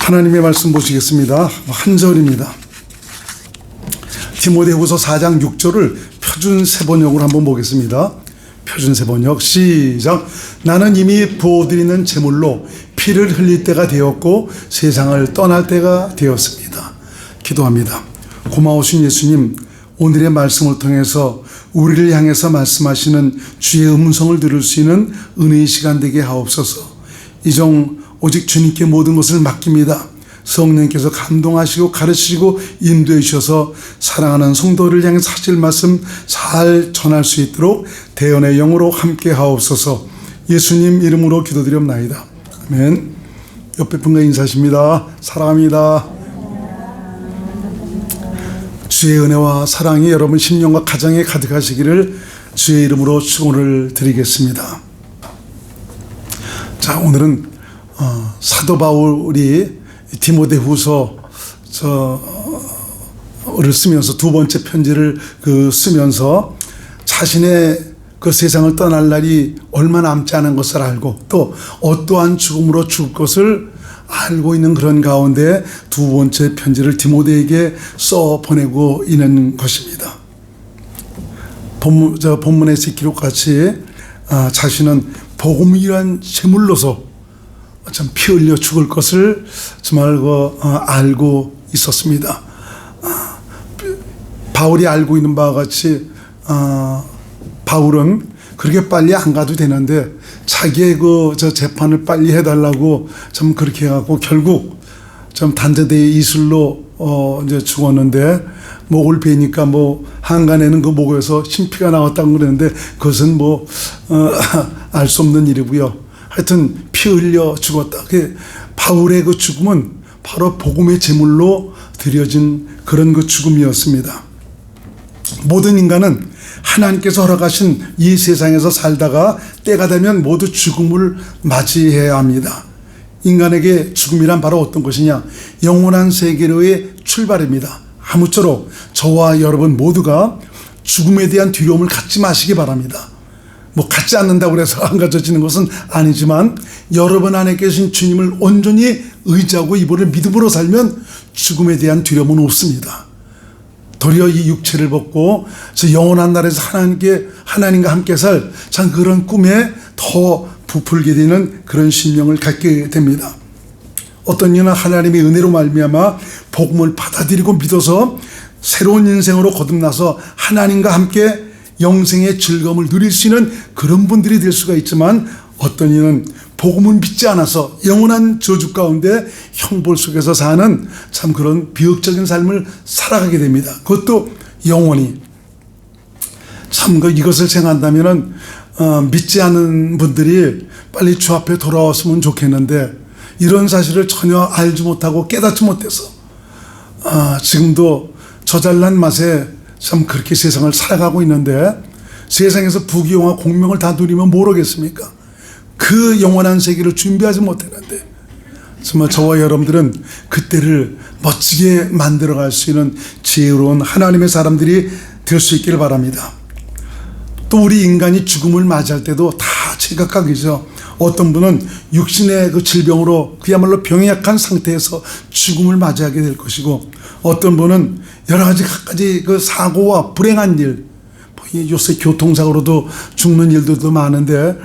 하나님의 말씀 보시겠습니다. 한 절입니다. 디모데후서 4장 6절을 표준세 번역으로 한번 보겠습니다. 표준세 번역 시작. 나는 이미 부어드리는 제물로 피를 흘릴 때가 되었고 세상을 떠날 때가 되었습니다. 기도합니다. 고마우신 예수님, 오늘의 말씀을 통해서 우리를 향해서 말씀하시는 주의 음성을 들을 수 있는 은혜의 시간 되게 하옵소서. 이종 오직 주님께 모든 것을 맡깁니다. 성령께서 감동하시고 가르치시고 인도해 주셔서 사랑하는 성도를 향해서 하실 말씀 잘 전할 수 있도록 대언의 영으로 함께 하옵소서. 예수님 이름으로 기도드리옵나이다. 아멘. 옆에 분과 인사하십니다. 사랑합니다. 주의 은혜와 사랑이 여러분 심령과 가정에 가득하시기를 주의 이름으로 축원을 드리겠습니다. 자, 오늘은 사도 바울이 디모데후서를 쓰면서 두 번째 편지를 쓰면서 자신의 그 세상을 떠날 날이 얼마 남지 않은 것을 알고 또 어떠한 죽음으로 죽을 것을 알고 있는 그런 가운데 두 번째 편지를 디모데에게 써 보내고 있는 것입니다. 본문에서 기록같이 자신은 복음이란 제물로서 참 피 흘려 죽을 것을 정말 알고 있었습니다. 바울이 알고 있는 바와 같이 바울은 그렇게 빨리 안 가도 되는데 자기의 재판을 빨리 해달라고 참 그렇게 해갖고 결국 좀 단자대의 이슬로 이제 죽었는데 목을 베니까 한간에는 그 목에서 신피가 나왔다고 그러는데 그것은 알 수 없는 일이고요. 하여튼 피 흘려 죽었다. 바울의 그 죽음은 바로 복음의 제물로 드려진 그런 그 죽음이었습니다. 모든 인간은 하나님께서 허락하신 이 세상에서 살다가 때가 되면 모두 죽음을 맞이해야 합니다. 인간에게 죽음이란 바로 어떤 것이냐? 영원한 세계로의 출발입니다. 아무쪼록 저와 여러분 모두가 죽음에 대한 두려움을 갖지 마시기 바랍니다. 갖지 않는다고 해서 안 가져지는 것은 아니지만 여러분 안에 계신 주님을 온전히 의지하고 이분을 믿음으로 살면 죽음에 대한 두려움은 없습니다. 도리어 이 육체를 벗고 저 영원한 나라에서 하나님과 함께 살 참 그런 꿈에 더 부풀게 되는 그런 심령을 갖게 됩니다. 어떤 이는 하나님의 은혜로 말미암아 복음을 받아들이고 믿어서 새로운 인생으로 거듭나서 하나님과 함께 영생의 즐거움을 누릴 수 있는 그런 분들이 될 수가 있지만 어떤 이는 복음을 믿지 않아서 영원한 저주 가운데 형벌 속에서 사는 참 그런 비극적인 삶을 살아가게 됩니다. 그것도 영원히. 참 이것을 생각한다면은 믿지 않는 분들이 빨리 주 앞에 돌아왔으면 좋겠는데 이런 사실을 전혀 알지 못하고 깨닫지 못해서 지금도 저 잘난 맛에 참 그렇게 세상을 살아가고 있는데 세상에서 부귀영화 공명을 다 누리면 모르겠습니까? 그 영원한 세계를 준비하지 못했는데 정말 저와 여러분들은 그때를 멋지게 만들어갈 수 있는 지혜로운 하나님의 사람들이 될 수 있기를 바랍니다. 또 우리 인간이 죽음을 맞이할 때도 다 제각각이죠. 어떤 분은 육신의 그 질병으로 그야말로 병약한 상태에서 죽음을 맞이하게 될 것이고 어떤 분은 여러 가지 그 사고와 불행한 일, 요새 교통사고로도 죽는 일들도 많은데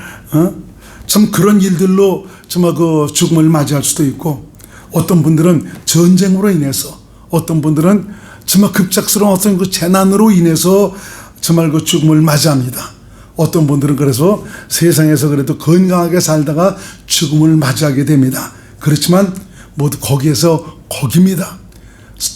참 그런 일들로 정말 그 죽음을 맞이할 수도 있고 어떤 분들은 전쟁으로 인해서 어떤 분들은 정말 급작스러운 어떤 그 재난으로 인해서 정말 그 죽음을 맞이합니다. 어떤 분들은 그래서 세상에서 그래도 건강하게 살다가 죽음을 맞이하게 됩니다. 그렇지만 모두 거기에서 거기입니다.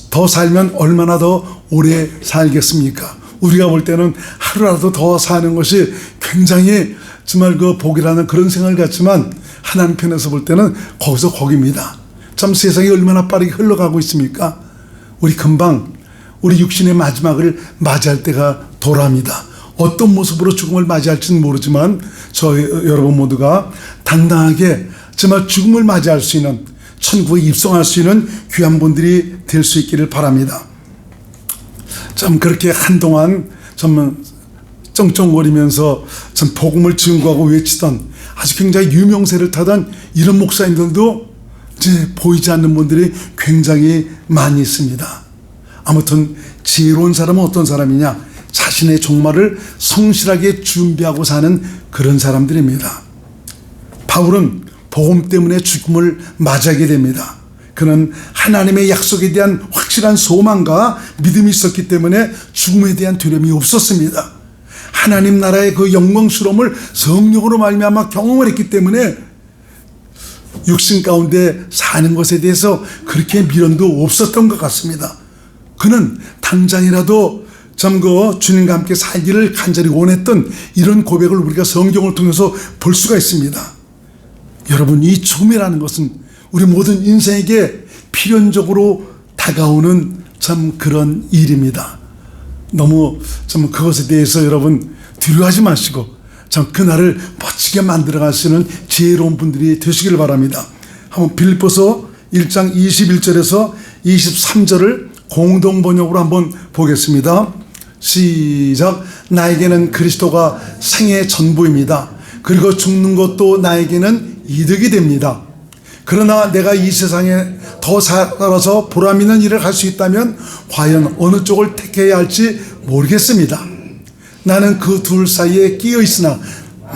더 살면 얼마나 더 오래 살겠습니까? 우리가 볼 때는 하루라도 더 사는 것이 굉장히 정말 그 복이라는 그런 생각을 갖지만 하나님 편에서 볼 때는 거기서 거기입니다. 참 세상이 얼마나 빠르게 흘러가고 있습니까? 우리 금방 우리 육신의 마지막을 맞이할 때가 돌아옵니다. 어떤 모습으로 죽음을 맞이할지는 모르지만 여러분 모두가 당당하게 정말 죽음을 맞이할 수 있는 천국에 입성할 수 있는 귀한 분들이 될 수 있기를 바랍니다. 참 그렇게 한동안 참 쩡쩡거리면서 참 복음을 증거하고 외치던 아주 굉장히 유명세를 타던 이런 목사님들도 이제 보이지 않는 분들이 굉장히 많이 있습니다. 아무튼 지혜로운 사람은 어떤 사람이냐? 자신의 종말을 성실하게 준비하고 사는 그런 사람들입니다. 바울은 복음 때문에 죽음을 맞이하게 됩니다. 그는 하나님의 약속에 대한 확실한 소망과 믿음이 있었기 때문에 죽음에 대한 두려움이 없었습니다. 하나님 나라의 그 영광스러움을 성령으로 말미암아 경험을 했기 때문에 육신 가운데 사는 것에 대해서 그렇게 미련도 없었던 것 같습니다. 그는 당장이라도 주님과 함께 살기를 간절히 원했던 이런 고백을 우리가 성경을 통해서 볼 수가 있습니다. 여러분, 이 죽음이라는 것은 우리 모든 인생에게 필연적으로 다가오는 그런 일입니다. 너무 그것에 대해서 여러분 두려워하지 마시고 그날을 멋지게 만들어 가시는 지혜로운 분들이 되시길 바랍니다. 한번 빌립보서 1장 21절에서 23절을 공동 번역으로 한번 보겠습니다. 시작. 나에게는 그리스도가 생의 전부입니다. 그리고 죽는 것도 나에게는 이득이 됩니다. 그러나 내가 이 세상에 더 살아서 보람 있는 일을 할 수 있다면 과연 어느 쪽을 택해야 할지 모르겠습니다. 나는 그 둘 사이에 끼어 있으나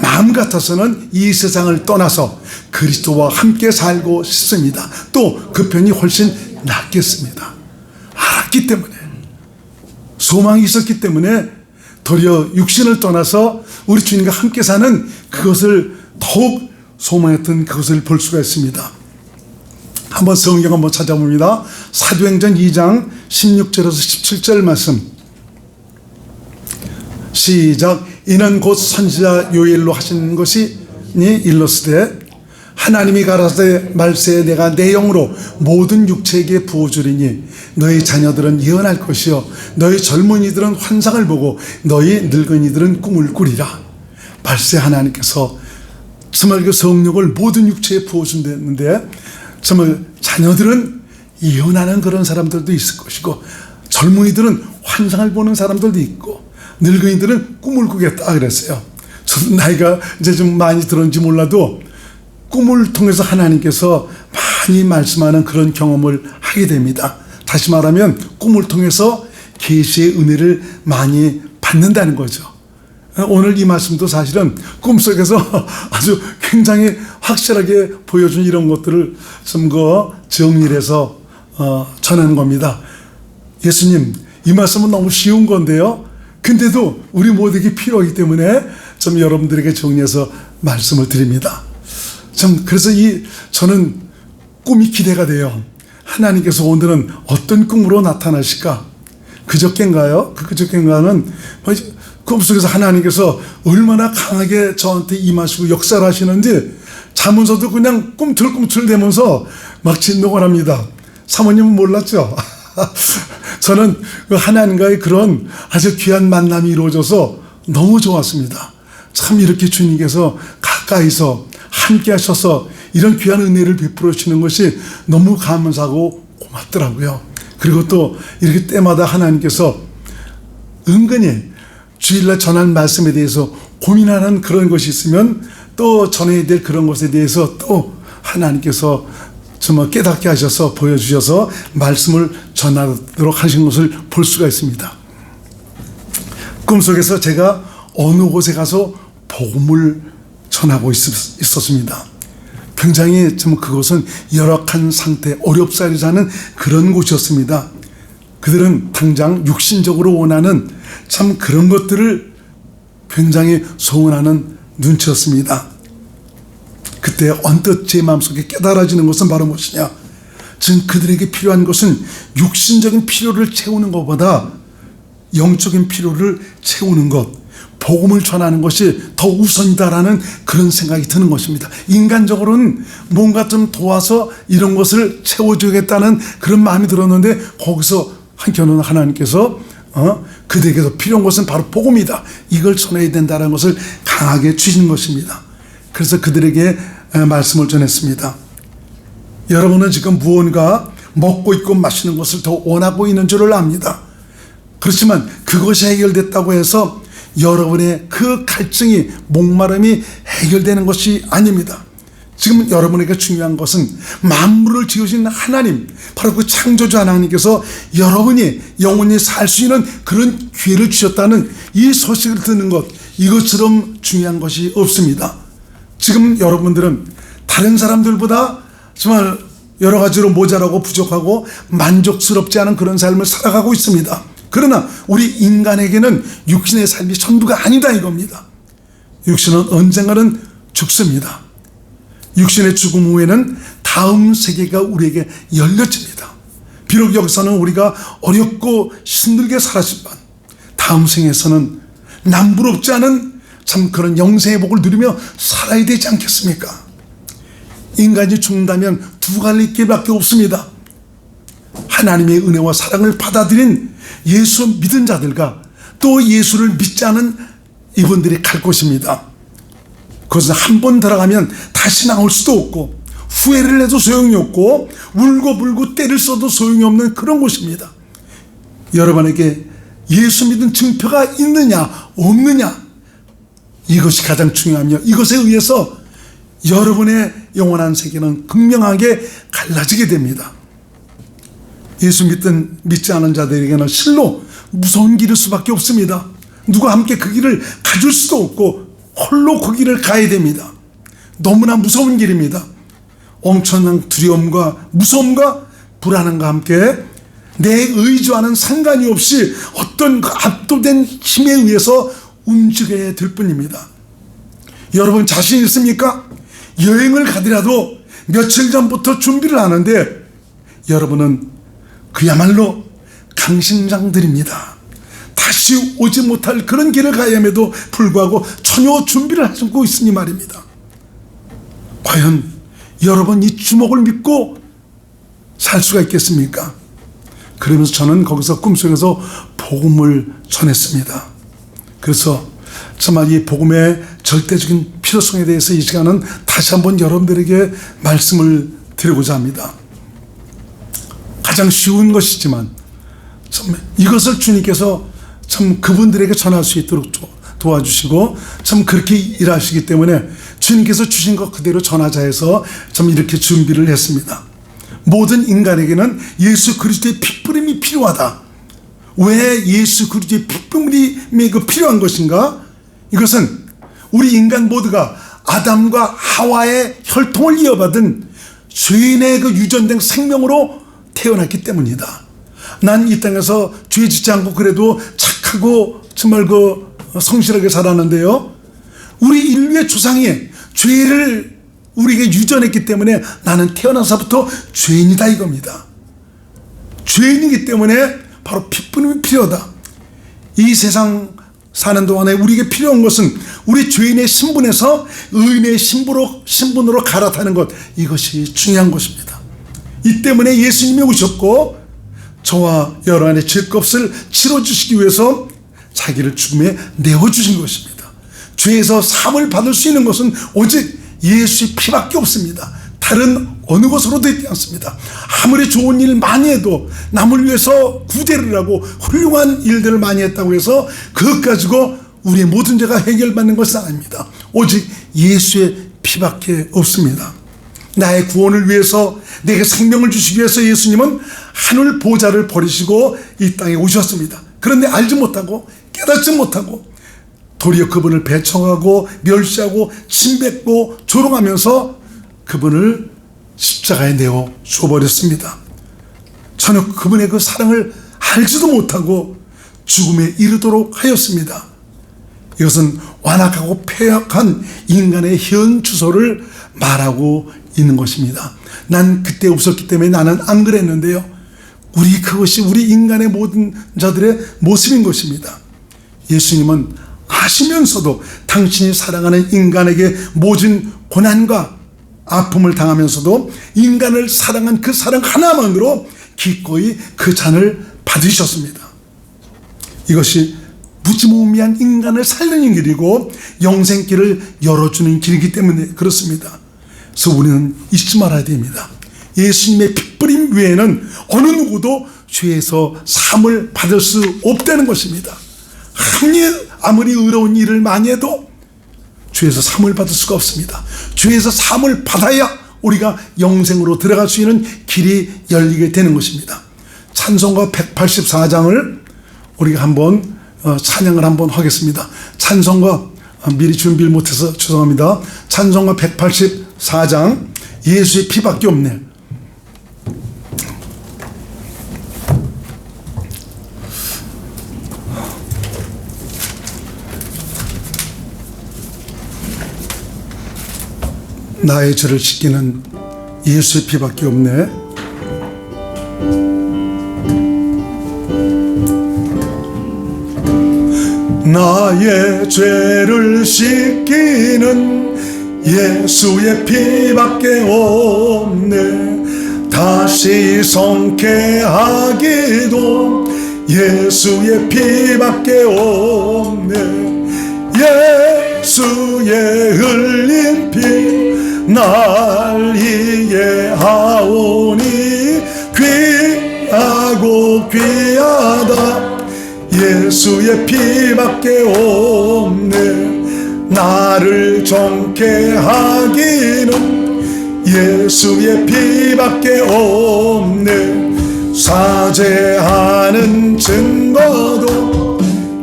마음 같아서는 이 세상을 떠나서 그리스도와 함께 살고 싶습니다. 또 그 편이 훨씬 낫겠습니다. 알았기 때문에, 소망이 있었기 때문에 도리어 육신을 떠나서 우리 주님과 함께 사는 그것을 더욱 소망했던 그것을 볼 수가 있습니다. 한번 성경 한번 찾아봅니다. 사도행전 2장 16절에서 17절 말씀. 시작. 이는 곧 선지자 요엘로 하신 것이니 일렀으되 하나님이 가라사대 말세에 내가 내 영으로 모든 육체에게 부어주리니 너희 자녀들은 예언할 것이요 너희 젊은이들은 환상을 보고 너희 늙은이들은 꿈을 꾸리라. 말세 하나님께서 정말 그 성령을 모든 육체에 부어준다는데 정말 자녀들은 예언하는 그런 사람들도 있을 것이고 젊은이들은 환상을 보는 사람들도 있고 늙은이들은 꿈을 꾸겠다 그랬어요. 저도 나이가 이제 좀 많이 들었는지 몰라도 꿈을 통해서 하나님께서 많이 말씀하는 그런 경험을 하게 됩니다. 다시 말하면 꿈을 통해서 계시의 은혜를 많이 받는다는 거죠. 오늘 이 말씀도 사실은 꿈속에서 아주 굉장히 확실하게 보여준 이런 것들을 좀 정리를 해서 전하는 겁니다. 예수님, 이 말씀은 너무 쉬운 건데요. 근데도 우리 모두에게 필요하기 때문에 좀 여러분들에게 정리해서 말씀을 드립니다. 그래서 저는 꿈이 기대가 돼요. 하나님께서 오늘은 어떤 꿈으로 나타나실까? 그저께인가요? 그저께인가는 꿈속에서 하나님께서 얼마나 강하게 저한테 임하시고 역사를 하시는지 자면서도 그냥 꿈틀꿈틀대면서 막 진동을 합니다. 사모님은 몰랐죠? 저는 그 하나님과의 그런 아주 귀한 만남이 이루어져서 너무 좋았습니다. 참 이렇게 주님께서 가까이서 함께 하셔서 이런 귀한 은혜를 베풀어 주시는 것이 너무 감사하고 고맙더라고요. 그리고 또 이렇게 때마다 하나님께서 은근히 주일날 전한 말씀에 대해서 고민하는 그런 것이 있으면 또 전해야 될 그런 것에 대해서 또 하나님께서 정말 깨닫게 하셔서 보여주셔서 말씀을 전하도록 하신 것을 볼 수가 있습니다. 꿈속에서 제가 어느 곳에 가서 복음을 전하고 있었습니다. 굉장히 그것은 열악한 상태, 어렵사리 사는 그런 곳이었습니다. 그들은 당장 육신적으로 원하는 참 그런 것들을 굉장히 소원하는 눈치였습니다. 그때 언뜻 제 마음속에 깨달아지는 것은 바로 무엇이냐? 지금 그들에게 필요한 것은 육신적인 필요를 채우는 것보다 영적인 필요를 채우는 것, 복음을 전하는 것이 더 우선이다라는 그런 생각이 드는 것입니다. 인간적으로는 뭔가 좀 도와서 이런 것을 채워주겠다는 그런 마음이 들었는데 거기서 한편으로는 하나님께서 그들에게서 필요한 것은 바로 복음이다. 이걸 전해야 된다는 것을 강하게 주신 것입니다. 그래서 그들에게 말씀을 전했습니다. 여러분은 지금 무언가 먹고 있고 마시는 것을 더 원하고 있는 줄을 압니다. 그렇지만 그것이 해결됐다고 해서 여러분의 그 갈증이, 목마름이 해결되는 것이 아닙니다. 지금 여러분에게 중요한 것은 만물을 지으신 하나님, 바로 그 창조주 하나님께서 여러분이 영원히 살 수 있는 그런 기회를 주셨다는 이 소식을 듣는 것, 이것처럼 중요한 것이 없습니다. 지금 여러분들은 다른 사람들보다 정말 여러 가지로 모자라고 부족하고 만족스럽지 않은 그런 삶을 살아가고 있습니다. 그러나 우리 인간에게는 육신의 삶이 전부가 아니다 이겁니다. 육신은 언젠가는 죽습니다. 육신의 죽음 후에는 다음 세계가 우리에게 열려집니다. 비록 여기서는 우리가 어렵고 힘들게 살았지만 다음 생에서는 남부럽지 않은 참 그런 영생의 복을 누리며 살아야 되지 않겠습니까? 인간이 죽는다면 두 가지 길밖에 없습니다. 하나님의 은혜와 사랑을 받아들인 예수 믿은 자들과 또 예수를 믿지 않은 이분들이 갈 곳입니다. 그것은 한 번 들어가면 다시 나올 수도 없고 후회를 해도 소용이 없고 울고불고 때를 써도 소용이 없는 그런 곳입니다. 여러분에게 예수 믿은 증표가 있느냐 없느냐, 이것이 가장 중요하며 이것에 의해서 여러분의 영원한 세계는 극명하게 갈라지게 됩니다. 예수 믿지 않은 자들에게는 실로 무서운 길일 수밖에 없습니다. 누가 함께 그 길을 가줄 수도 없고 홀로 그 길을 가야 됩니다. 너무나 무서운 길입니다. 엄청난 두려움과 무서움과 불안함과 함께 내 의지와는 상관이 없이 어떤 그 압도된 힘에 의해서 움직여야 될 뿐입니다. 여러분 자신 있습니까? 여행을 가더라도 며칠 전부터 준비를 하는데 여러분은 그야말로 강심장들입니다. 다시 오지 못할 그런 길을 가야 함에도 불구하고 전혀 준비를 하고 있으니 말입니다. 과연 여러분 이 주목을 믿고 살 수가 있겠습니까? 그러면서 저는 거기서 꿈속에서 복음을 전했습니다. 그래서 정말 이 복음의 절대적인 필요성에 대해서 이 시간은 다시 한번 여러분들에게 말씀을 드리고자 합니다. 가장 쉬운 것이지만 참 이것을 주님께서 참 그분들에게 전할 수 있도록 도와주시고 참 그렇게 일하시기 때문에 주님께서 주신 것 그대로 전하자 해서 참 이렇게 준비를 했습니다. 모든 인간에게는 예수 그리스도의 핏부림이 필요하다. 왜 예수 그리스도의 핏부림이 필요한 것인가? 이것은 우리 인간 모두가 아담과 하와의 혈통을 이어받은 죄인의 그 유전된 생명으로 태어났기 때문이다. 난 이 땅에서 죄 짓지 않고 그래도 착하고 정말 그 성실하게 살았는데요, 우리 인류의 조상이 죄를 우리에게 유전했기 때문에 나는 태어나서부터 죄인이다 이겁니다. 죄인이기 때문에 바로 핏부림이 필요하다. 이 세상 사는 동안에 우리에게 필요한 것은 우리 죄인의 신분에서 의인의 신분으로 갈아타는 것, 이것이 중요한 것입니다. 이 때문에 예수님이 오셨고 저와 여러분의 죄값을 치러주시기 위해서 자기를 죽음에 내어주신 것입니다. 죄에서 사함을 받을 수 있는 것은 오직 예수의 피밖에 없습니다. 다른 어느 것으로도 있지 않습니다. 아무리 좋은 일 많이 해도 남을 위해서 구제를 하고 훌륭한 일들을 많이 했다고 해서 그것 가지고 우리의 모든 죄가 해결받는 것은 아닙니다. 오직 예수의 피밖에 없습니다. 나의 구원을 위해서 내게 생명을 주시기 위해서 예수님은 하늘 보좌를 버리시고 이 땅에 오셨습니다. 그런데 알지 못하고 깨닫지 못하고 도리어 그분을 배척하고 멸시하고 침뱉고 조롱하면서 그분을 십자가에 내어 줘버렸습니다. 전혀 그분의 그 사랑을 알지도 못하고 죽음에 이르도록 하였습니다. 이것은 완악하고 폐역한 인간의 현 주소를 말하고 있는 것입니다. 난 그때 없었기 때문에 나는 안 그랬는데요, 그것이 우리 인간의 모든 자들의 모습인 것입니다. 예수님은 아시면서도 당신이 사랑하는 인간에게 모진 고난과 아픔을 당하면서도 인간을 사랑한 그 사랑 하나만으로 기꺼이 그 잔을 받으셨습니다. 이것이 무지무미한 인간을 살리는 길이고 영생길을 열어주는 길이기 때문에 그렇습니다. 그래서 우리는 잊지 말아야 됩니다. 예수님의 핏부림 외에는 어느 누구도 죄에서 사함을 받을 수 없다는 것입니다. 아무리 의로운 일을 많이 해도 주에서 사함을 받을 수가 없습니다. 주에서 사함을 받아야 우리가 영생으로 들어갈 수 있는 길이 열리게 되는 것입니다. 찬송가 184장을 우리가 한번 찬양을 한번 하겠습니다. 찬송가 미리 준비를 못해서 죄송합니다. 찬송가 184장 예수의 피밖에 없네. 나의 죄를 씻기는 예수의 피밖에 없네. 나의 죄를 씻기는 예수의 피밖에 없네. 다시 성케하기도 예수의 피밖에 없네. 예수의 흘린 피 날 이해하오니 귀하고 귀하다. 예수의 피밖에 없네. 나를 정케 하기는 예수의 피밖에 없네. 사죄하는 증거도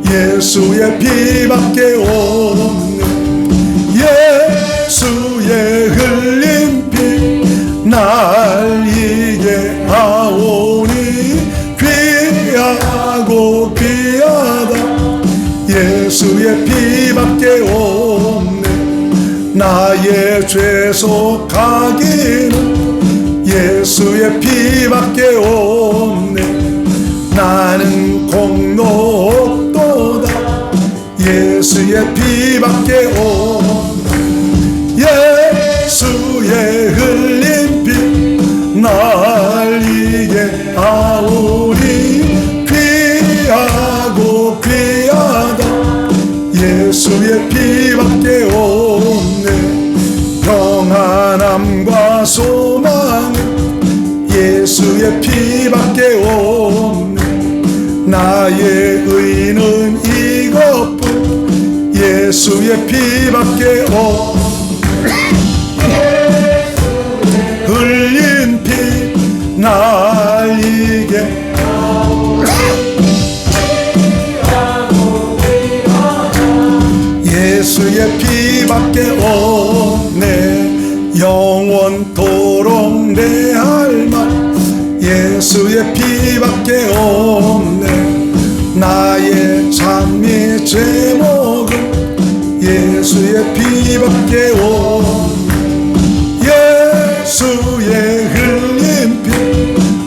예수의 피밖에 없네. 예수의 흘린 피 날 이해하오니 귀하고 귀하다. 예수의 피밖에 없네. 나의 죄 속하기는 예수의 피밖에 없네. 나는 공로 없도다. 예수의 피밖에 없네. 예수의 흘린 피 날 이해하오니 귀하고 귀하다. 예수의 피밖에 없네. 평안함과 소망은 예수의 피밖에 없네. 나의 의는 이것뿐 예수의 피밖에 없네. 흘린 피 날 이게 예수의 피밖에 없네. 영원토록 내 할 말 예수의 피밖에 없네. 나의 찬미 제목은 예수의 피밖에 없네. 예수의 흘린 피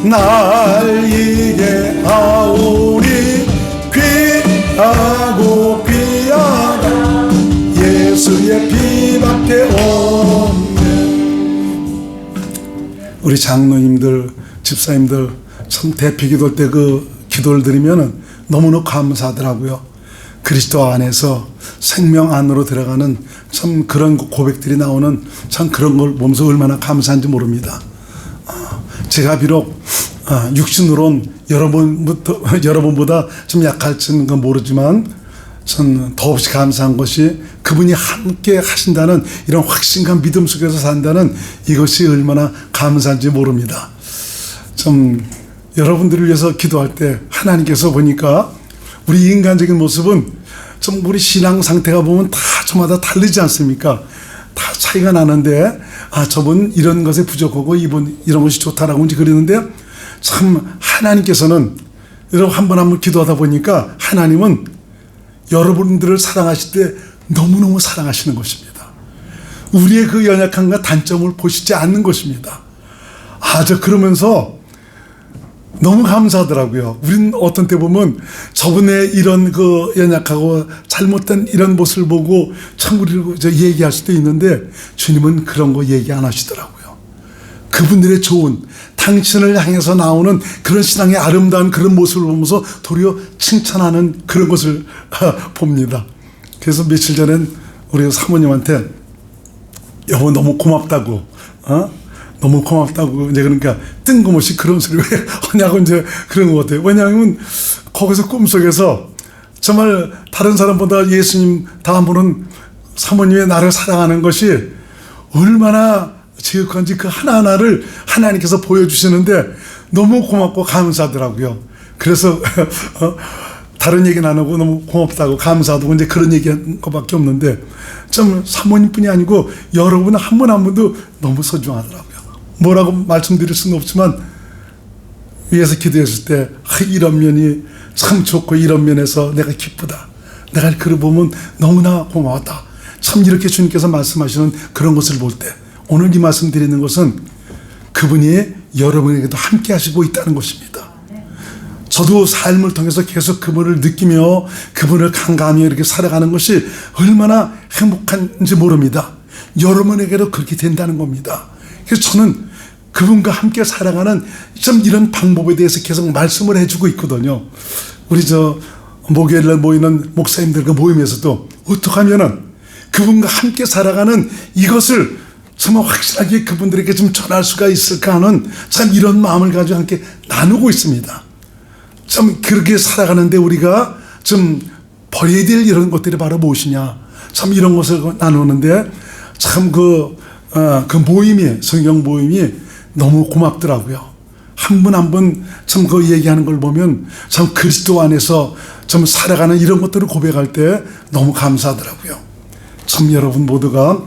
날 이해하오니 귀하고 귀하다. 예수의 피밖에 없네. 우리 장로님들, 집사님들 참 대피 기도할 때 그 기도를 드리면 너무나 감사하더라고요. 그리스도 안에서 생명 안으로 들어가는 참 그런 고백들이 나오는 참 그런 걸 보면서 얼마나 감사한지 모릅니다. 제가 비록 육신으로는 여러분보다 좀 약할지는 건 모르지만 전 더없이 감사한 것이 그분이 함께 하신다는 이런 확신과 믿음 속에서 산다는 이것이 얼마나 감사한지 모릅니다. 좀 여러분들을 위해서 기도할 때 하나님께서 보니까 우리 인간적인 모습은 좀 우리 신앙 상태가 보면 다 저마다 다르지 않습니까? 다 차이가 나는데 저분 이런 것에 부족하고 이분 이런 것이 좋다라고 이제 그러는데 참 하나님께서는 여러분 한 번 기도하다 보니까 하나님은 여러분들을 사랑하실 때 너무너무 사랑하시는 것입니다. 우리의 그 연약함과 단점을 보시지 않는 것입니다. 저 그러면서 너무 감사하더라고요. 우린 어떤 때 보면 저분의 이런 그 연약하고 잘못된 이런 모습을 보고 참 우리를 얘기할 수도 있는데 주님은 그런 거 얘기 안 하시더라고요. 그분들의 좋은 당신을 향해서 나오는 그런 신앙의 아름다운 그런 모습을 보면서 도리어 칭찬하는 그런 것을 봅니다. 그래서 며칠 전엔 우리 사모님한테 여보 너무 고맙다고 너무 고맙다고 이제 그러니까 뜬금없이 그런 소리 왜 하냐고 이제 그런 것 같아요. 왜냐하면 거기서 꿈속에서 정말 다른 사람보다 예수님 다음 분은 사모님의 나를 사랑하는 것이 얼마나 지극한지 그 하나하나를 하나님께서 보여주시는데 너무 고맙고 감사하더라고요. 그래서 다른 얘기는 안 하고 너무 고맙다고 감사하다고 이제 그런 얘기한 것밖에 없는데, 참 사모님뿐이 아니고 여러분 한 분 한 분도 너무 소중하더라고요. 뭐라고 말씀드릴 수는 없지만 위에서 기도했을 때 이런 면이 참 좋고 이런 면에서 내가 기쁘다, 내가 그를 보면 너무나 고마웠다, 참 이렇게 주님께서 말씀하시는 그런 것을 볼 때 오늘 이 말씀 드리는 것은 그분이 여러분에게도 함께 하시고 있다는 것입니다. 저도 삶을 통해서 계속 그분을 느끼며 그분을 간과하며 이렇게 살아가는 것이 얼마나 행복한지 모릅니다. 여러분에게도 그렇게 된다는 겁니다. 그래서 저는 그분과 함께 살아가는 좀 이런 방법에 대해서 계속 말씀을 해주고 있거든요. 우리 목요일날 모이는 목사님들과 모임에서도 어떻게 하면은 그분과 함께 살아가는 이것을 정말 확실하게 그분들에게 좀 전할 수가 있을까 하는 참 이런 마음을 가지고 함께 나누고 있습니다. 참 그렇게 살아가는데 우리가 좀 버려야 될 이런 것들이 바로 무엇이냐, 참 이런 것을 나누는데 참 그 모임이, 성경 모임이 너무 고맙더라고요. 한 분 한 분 참 그 얘기하는 걸 보면 참 그리스도 안에서 좀 살아가는 이런 것들을 고백할 때 너무 감사하더라고요. 참 여러분 모두가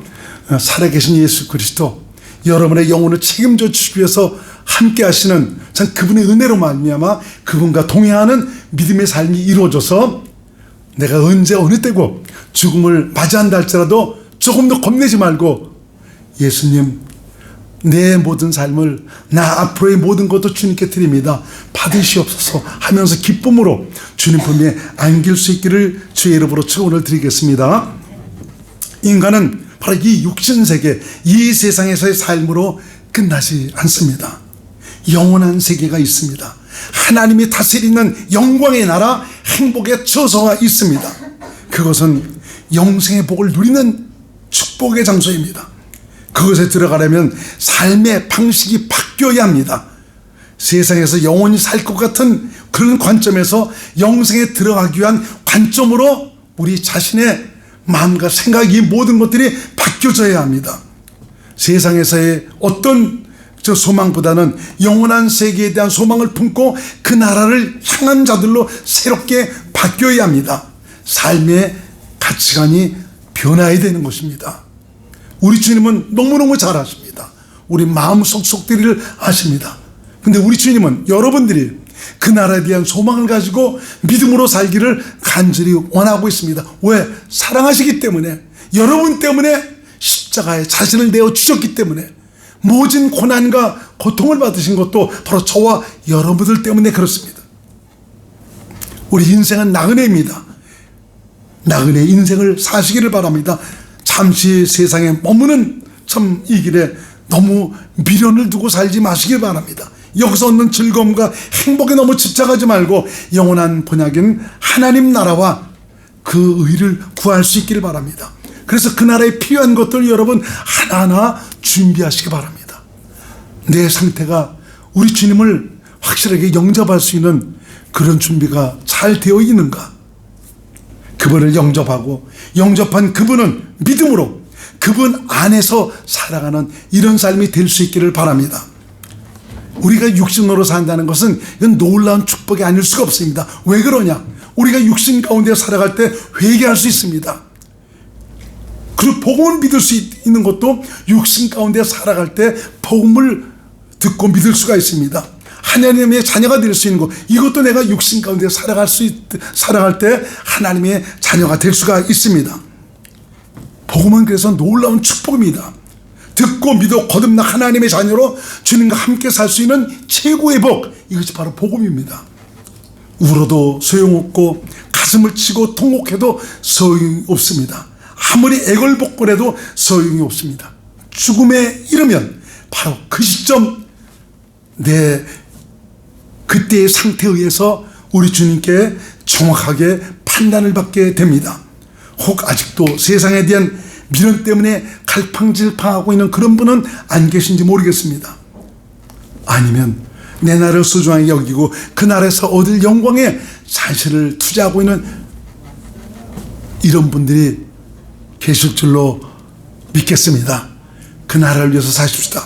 살아계신 예수 그리스도, 여러분의 영혼을 책임져 주시기 위해서 함께 하시는 참 그분의 은혜로 말미암아 그분과 동행하는 믿음의 삶이 이루어져서 내가 언제 어느 때고 죽음을 맞이한다 할지라도 조금 더 겁내지 말고 예수님, 내 모든 삶을, 나 앞으로의 모든 것도 주님께 드립니다, 받으시옵소서 하면서 기쁨으로 주님 품에 안길 수 있기를 주의 이름으로 축원을 드리겠습니다. 인간은 바로 이 육신세계, 이 세상에서의 삶으로 끝나지 않습니다. 영원한 세계가 있습니다. 하나님이 다스리는 영광의 나라, 행복의 처소가 있습니다. 그것은 영생의 복을 누리는 축복의 장소입니다. 그것에 들어가려면 삶의 방식이 바뀌어야 합니다. 세상에서 영원히 살 것 같은 그런 관점에서 영생에 들어가기 위한 관점으로 우리 자신의 마음과 생각이 모든 것들이 바뀌어져야 합니다. 세상에서의 어떤 소망보다는 영원한 세계에 대한 소망을 품고 그 나라를 향한 자들로 새롭게 바뀌어야 합니다. 삶의 가치관이 변화해야 되는 것입니다. 우리 주님은 너무너무 잘 아십니다. 우리 마음속 속들이를 아십니다. 근데 우리 주님은 여러분들이 그 나라에 대한 소망을 가지고 믿음으로 살기를 간절히 원하고 있습니다. 왜? 사랑하시기 때문에, 여러분 때문에 십자가에 자신을 내어 주셨기 때문에, 모진 고난과 고통을 받으신 것도 바로 저와 여러분들 때문에 그렇습니다. 우리 인생은 나그네입니다. 나그네 인생을 사시기를 바랍니다. 잠시 세상에 머무는 참 이 길에 너무 미련을 두고 살지 마시길 바랍니다. 여기서 얻는 즐거움과 행복에 너무 집착하지 말고 영원한 본약인 하나님 나라와 그 의를 구할 수 있기를 바랍니다. 그래서 그 나라에 필요한 것들 여러분 하나하나 준비하시기 바랍니다. 내 상태가 우리 주님을 확실하게 영접할 수 있는 그런 준비가 잘 되어 있는가? 그분을 영접하고 영접한 그분은 믿음으로 그분 안에서 살아가는 이런 삶이 될 수 있기를 바랍니다. 우리가 육신으로 산다는 것은 이건 놀라운 축복이 아닐 수가 없습니다. 왜 그러냐? 우리가 육신 가운데 살아갈 때 회개할 수 있습니다. 그리고 복음을 믿을 수 있는 것도 육신 가운데 살아갈 때 복음을 듣고 믿을 수가 있습니다. 하나님의 자녀가 될 수 있는 것, 이것도 내가 육신 가운데 살아갈 때 하나님의 자녀가 될 수가 있습니다. 복음은 그래서 놀라운 축복입니다. 듣고 믿어 거듭나 하나님의 자녀로 주님과 함께 살 수 있는 최고의 복, 이것이 바로 복음입니다. 울어도 소용없고 가슴을 치고 통곡해도 소용이 없습니다. 아무리 애걸복걸해도 소용이 없습니다. 죽음에 이르면 바로 그 시점 내 그때의 상태에 의해서 우리 주님께 정확하게 판단을 받게 됩니다. 혹 아직도 세상에 대한 미련 때문에 갈팡질팡하고 있는 그런 분은 안 계신지 모르겠습니다. 아니면 내 나라를 소중하게 여기고 그 나라에서 얻을 영광에 자신을 투자하고 있는 이런 분들이 계실 줄로 믿겠습니다. 그 나라를 위해서 사십시다.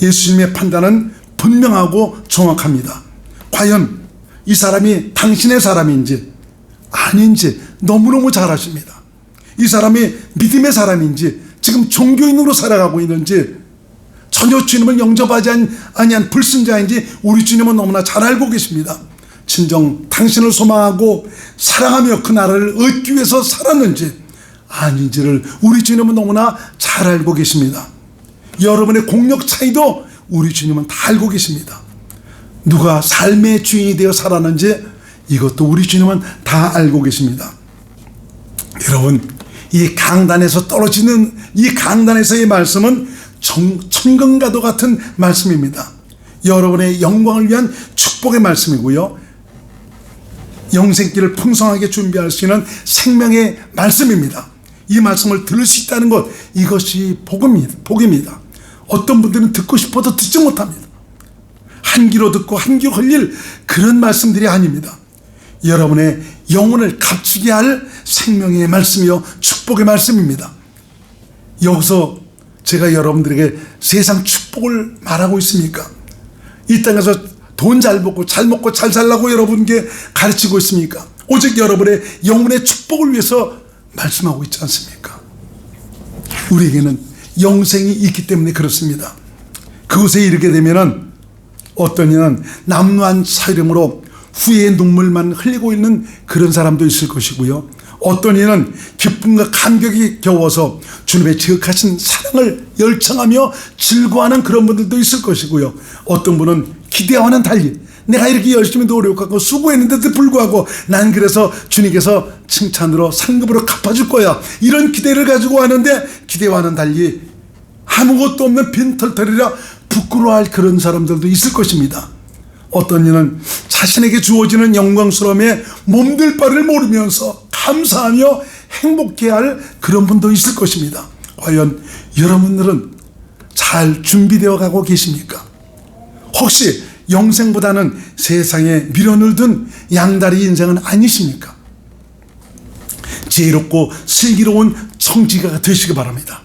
예수님의 판단은 분명하고 정확합니다. 과연 이 사람이 당신의 사람인지 아닌지 너무너무 잘 아십니다. 이 사람이 믿음의 사람인지 지금 종교인으로 살아가고 있는지 전혀 주님을 영접하지 아니한 불신자인지 우리 주님은 너무나 잘 알고 계십니다. 진정 당신을 소망하고 사랑하며 그 나라를 얻기 위해서 살았는지 아닌지를 우리 주님은 너무나 잘 알고 계십니다. 여러분의 공력 차이도 우리 주님은 다 알고 계십니다. 누가 삶의 주인이 되어 살았는지 이것도 우리 주님은 다 알고 계십니다. 여러분, 이 강단에서 떨어지는 이 강단에서의 말씀은 천근과도 같은 말씀입니다. 여러분의 영광을 위한 축복의 말씀이고요, 영생길을 풍성하게 준비할 수 있는 생명의 말씀입니다. 이 말씀을 들을 수 있다는 것, 이것이 복입니다. 어떤 분들은 듣고 싶어도 듣지 못합니다. 한 귀로 듣고 한 귀로 흘릴 그런 말씀들이 아닙니다. 여러분의 영혼을 값지게 할 생명의 말씀이요 축복의 말씀입니다. 여기서 제가 여러분들에게 세상 축복을 말하고 있습니까? 이 땅에서 돈 잘 벌고 잘 먹고 잘 살라고 여러분께 가르치고 있습니까? 오직 여러분의 영혼의 축복을 위해서 말씀하고 있지 않습니까? 우리에게는 영생이 있기 때문에 그렇습니다. 그곳에 이르게 되면은 어떤 이는 남루한 사이름으로 후회의 눈물만 흘리고 있는 그런 사람도 있을 것이고요, 어떤 이는 기쁨과 감격이 겨워서 주님의 지극하신 사랑을 열창하며 즐거워하는 그런 분들도 있을 것이고요, 어떤 분은 기대와는 달리 내가 이렇게 열심히 노력하고 수고했는데도 불구하고 난 그래서 주님께서 칭찬으로 상급으로 갚아줄 거야, 이런 기대를 가지고 하는데 기대와는 달리 아무것도 없는 빈털터리라 부끄러워할 그런 사람들도 있을 것입니다. 어떤 이는 자신에게 주어지는 영광스러움에 몸둘 바를 모르면서 감사하며 행복해할 그런 분도 있을 것입니다. 과연 여러분들은 잘 준비되어 가고 계십니까? 혹시 영생보다는 세상에 미련을 둔 양다리 인생은 아니십니까? 지혜롭고 슬기로운 청지기가 되시기 바랍니다.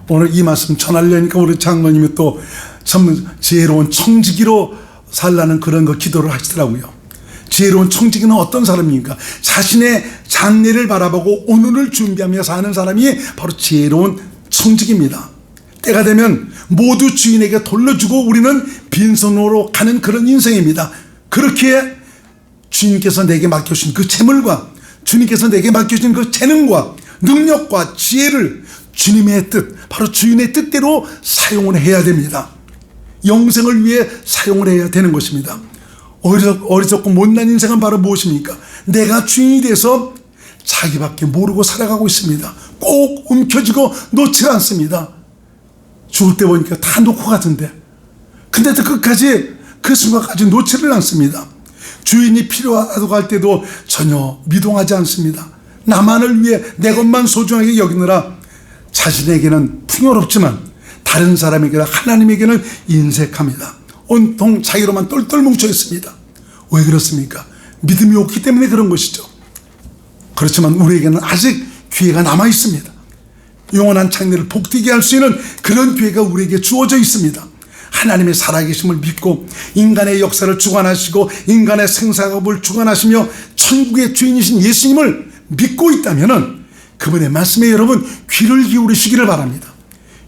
오늘 이 말씀 전하려니까 우리 장로님이 또 참 지혜로운 청지기로 살라는 그런 거 기도를 하시더라고요. 지혜로운 청지기는 어떤 사람입니까? 자신의 장래를 바라보고 오늘을 준비하며 사는 사람이 바로 지혜로운 청지기입니다. 때가 되면 모두 주인에게 돌려주고 우리는 빈손으로 가는 그런 인생입니다. 그렇게 주님께서 내게 맡겨주신 그 재물과 주님께서 내게 맡겨주신 그 재능과 능력과 지혜를 주님의 뜻, 바로 주인의 뜻대로 사용을 해야 됩니다. 영생을 위해 사용을 해야 되는 것입니다. 어리석고 못난 인생은 바로 무엇입니까? 내가 주인이 돼서 자기밖에 모르고 살아가고 있습니다. 꼭 움켜쥐고 놓질 않습니다. 죽을 때 보니까 다 놓고 가던데, 근데도 끝까지 그 순간까지 놓지를 않습니다. 주인이 필요하다고 할 때도 전혀 미동하지 않습니다. 나만을 위해 내 것만 소중하게 여기느라 자신에게는 풍요롭지만 다른 사람에게나 하나님에게는 인색합니다. 온통 자기로만 똘똘 뭉쳐 있습니다. 왜 그렇습니까? 믿음이 없기 때문에 그런 것이죠. 그렇지만 우리에게는 아직 기회가 남아 있습니다. 영원한 장래를 복되게 할 수 있는 그런 기회가 우리에게 주어져 있습니다. 하나님의 살아계심을 믿고 인간의 역사를 주관하시고 인간의 생사업을 주관하시며 천국의 주인이신 예수님을 믿고 있다면 그분의 말씀에 여러분 귀를 기울이시기를 바랍니다.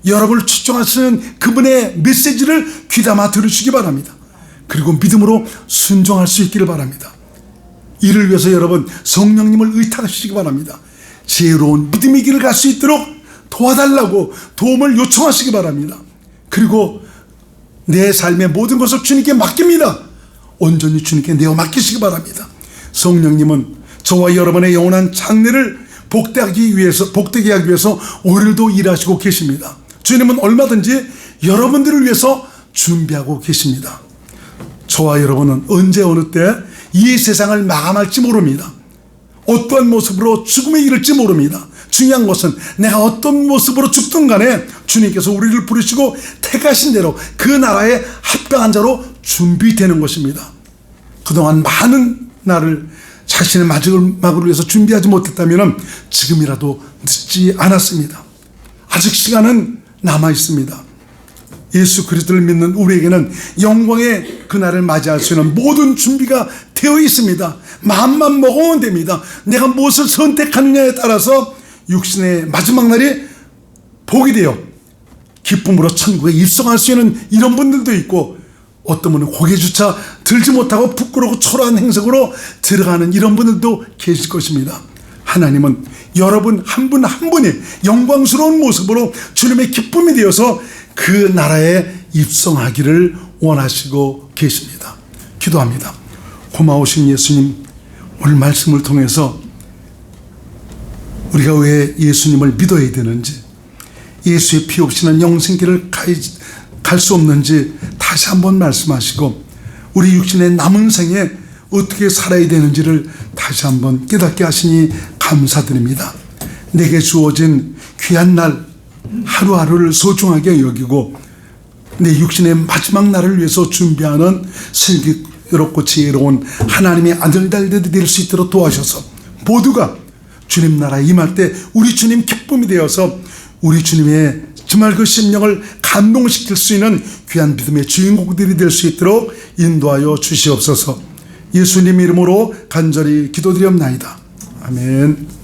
여러분을 추종하시는 그분의 메시지를 귀담아 들으시기 바랍니다. 그리고 믿음으로 순종할 수 있기를 바랍니다. 이를 위해서 여러분 성령님을 의탁하시기 바랍니다. 지혜로운 믿음의 길을 갈 수 있도록 도와달라고 도움을 요청하시기 바랍니다. 그리고 내 삶의 모든 것을 주님께 맡깁니다. 온전히 주님께 내어 맡기시기 바랍니다. 성령님은 저와 여러분의 영원한 장래를 복되게 하기 위해서 오늘도 일하시고 계십니다. 주님은 얼마든지 여러분들을 위해서 준비하고 계십니다. 저와 여러분은 언제 어느 때 이 세상을 마감할지 모릅니다. 어떠한 모습으로 죽음에 이를지 모릅니다. 중요한 것은 내가 어떤 모습으로 죽든 간에 주님께서 우리를 부르시고 택하신 대로 그 나라에 합당한 자로 준비되는 것입니다. 그동안 많은 나를 자신의 마지막을 위해서 준비하지 못했다면 지금이라도 늦지 않았습니다. 아직 시간은 남아 있습니다. 예수 그리스도를 믿는 우리에게는 영광의 그날을 맞이할 수 있는 모든 준비가 되어 있습니다. 마음만 먹으면 됩니다. 내가 무엇을 선택하느냐에 따라서 육신의 마지막 날이 복이 되어 기쁨으로 천국에 입성할 수 있는 이런 분들도 있고, 어떤 분은 고개조차 들지 못하고 부끄럽고 초라한 행석으로 들어가는 이런 분들도 계실 것입니다. 하나님은 여러분 한 분 한 분이 영광스러운 모습으로 주님의 기쁨이 되어서 그 나라에 입성하기를 원하시고 계십니다. 기도합니다. 고마우신 예수님, 오늘 말씀을 통해서 우리가 왜 예수님을 믿어야 되는지, 예수의 피 없이는 영생길을 갈 수 없는지 다시 한번 말씀하시고, 우리 육신의 남은 생에 어떻게 살아야 되는지를 다시 한번 깨닫게 하시니 감사드립니다. 내게 주어진 귀한 날 하루하루를 소중하게 여기고 내 육신의 마지막 날을 위해서 준비하는 슬기롭고 지혜로운 하나님의 아들들이 될 수 있도록 도와셔서 모두가 주님 나라에 임할 때 우리 주님 기쁨이 되어서 우리 주님의 정말 그 심령을 감동시킬 수 있는 귀한 믿음의 주인공들이 될 수 있도록 인도하여 주시옵소서. 예수님 이름으로 간절히 기도드리옵나이다. 아멘.